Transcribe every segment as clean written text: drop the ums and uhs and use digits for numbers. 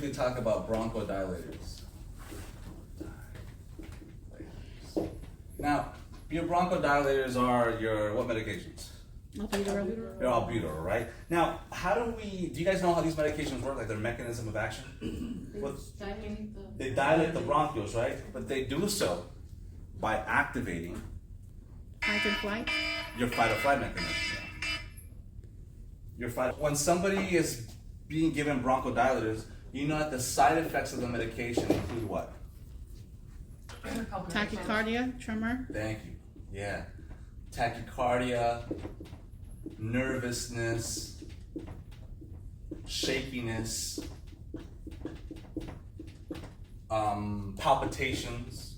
We talk about bronchodilators. Now, your bronchodilators are your what medications? Albuterol. They're albuterol, right? Now, do you guys know how these medications work, like their mechanism of action? They dilate the bronchioles, right? But they do so by activating Fight and flight. your fight or flight mechanism. When somebody is being given bronchodilators, you know that the side effects of the medication include what? Tachycardia, tremor. Thank you. Yeah. Tachycardia, nervousness, shakiness, palpitations.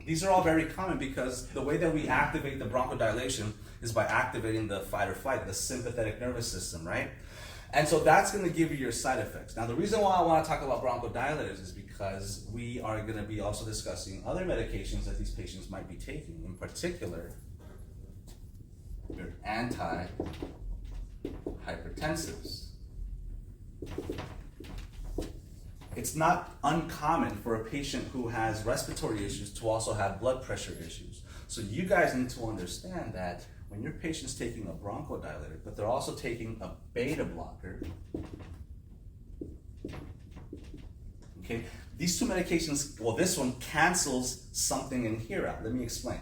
These are all very common because the way that we activate the bronchodilation is by activating the fight or flight, the sympathetic nervous system, right? And so that's going to give you your side effects. Now, the reason why I want to talk about bronchodilators is because we are going to be also discussing other medications that these patients might be taking. In particular, your antihypertensives. It's not uncommon for a patient who has respiratory issues to also have blood pressure issues. So you guys need to understand that when your patient's taking a bronchodilator, but they're also taking a beta blocker, okay, these two medications, well, this one cancels something in here out. Let me explain.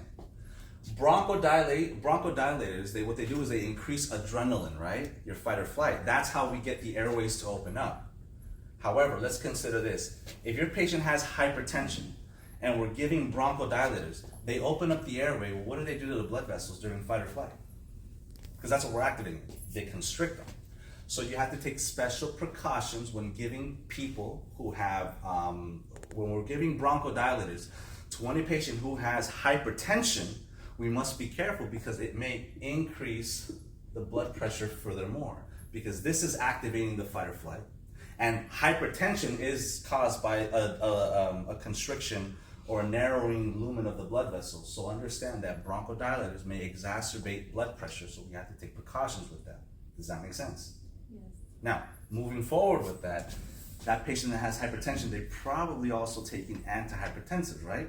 Bronchodilators, what they do is they increase adrenaline, right? Your fight or flight. That's how we get the airways to open up. However, let's consider this. If your patient has hypertension and we're giving bronchodilators, they open up the airway. Well, what do they do to the blood vessels during fight or flight? Because that's what we're activating. They constrict them. So you have to take special precautions when giving people who have, when we're giving bronchodilators to any patient who has hypertension, we must be careful because it may increase the blood pressure furthermore, because this is activating the fight or flight. And hypertension is caused by a constriction or a narrowing lumen of the blood vessels. So understand that bronchodilators may exacerbate blood pressure, so we have to take precautions with that. Does that make sense? Yes. Now, moving forward with that patient that has hypertension, they're probably also taking antihypertensives, right?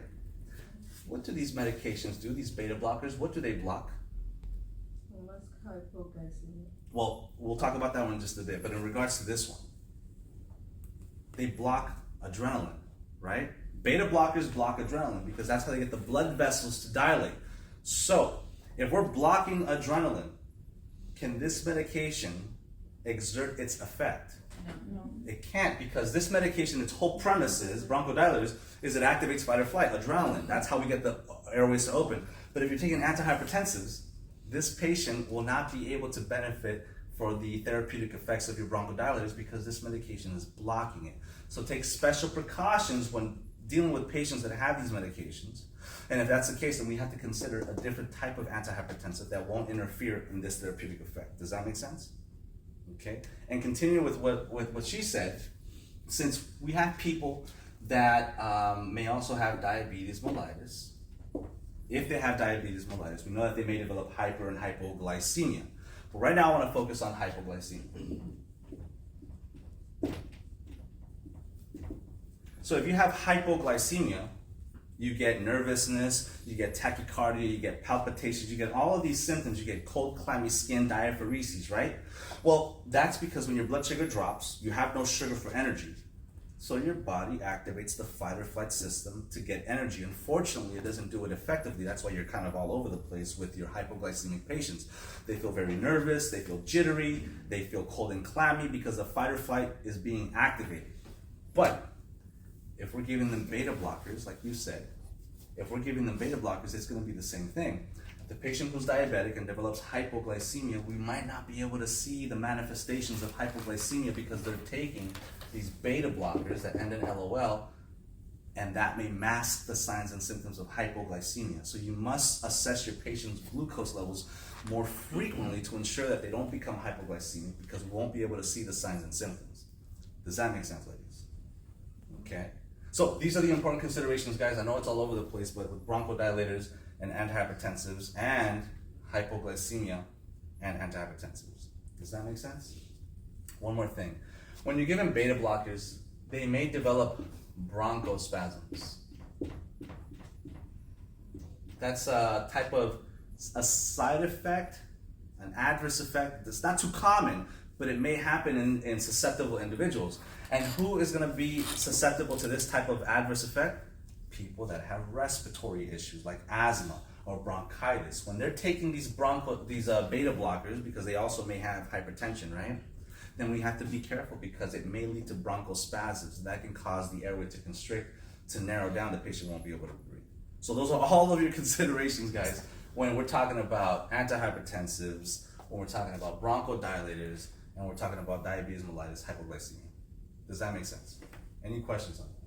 What do these medications do, these beta blockers? What do they block? Well, we'll talk about that one in just a bit, but in regards to this one, they block adrenaline, right? Beta blockers block adrenaline because that's how they get the blood vessels to dilate. So, if we're blocking adrenaline, can this medication exert its effect? No. It can't, because this medication, its whole premise is, bronchodilators, is it activates fight or flight, adrenaline. That's how we get the airways to open. But if you're taking antihypertensives, this patient will not be able to benefit for the therapeutic effects of your bronchodilators because this medication is blocking it. So take special precautions when dealing with patients that have these medications. And if that's the case, then we have to consider a different type of antihypertensive that won't interfere in this therapeutic effect. Does that make sense? Okay. And continue with what she said, since we have people that may also have diabetes mellitus. If they have diabetes mellitus, we know that they may develop hyper and hypoglycemia. But right now I want to focus on hypoglycemia. So if you have hypoglycemia, you get nervousness, you get tachycardia, you get palpitations, you get all of these symptoms, you get cold, clammy skin, diaphoresis, right? Well, that's because when your blood sugar drops, you have no sugar for energy. So your body activates the fight or flight system to get energy. Unfortunately, it doesn't do it effectively. That's why you're kind of all over the place with your hypoglycemic patients. They feel very nervous, they feel jittery, they feel cold and clammy because the fight or flight is being activated. But if we're giving them beta blockers, like you said, if we're giving them beta blockers, it's going to be the same thing. The patient who's diabetic and develops hypoglycemia, we might not be able to see the manifestations of hypoglycemia because they're taking these beta blockers that end in LOL, and that may mask the signs and symptoms of hypoglycemia. So you must assess your patient's glucose levels more frequently to ensure that they don't become hypoglycemic, because we won't be able to see the signs and symptoms. Does that make sense, ladies? Okay. So these are the important considerations, guys. I know it's all over the place, but with bronchodilators and antihypertensives and hypoglycemia and antihypertensives. Does that make sense? One more thing. When you're given beta blockers, they may develop bronchospasms. That's a type of a side effect, an adverse effect that's not too common, but it may happen in susceptible individuals. And who is going to be susceptible to this type of adverse effect? People that have respiratory issues like asthma or bronchitis. When they're taking these beta blockers, because they also may have hypertension, right? Then we have to be careful because it may lead to bronchospasms. That can cause the airway to constrict, to narrow down. The patient won't be able to breathe. So those are all of your considerations, guys, when we're talking about antihypertensives, when we're talking about bronchodilators, and we're talking about diabetes mellitus hypoglycemia. Does that make sense? Any questions on that?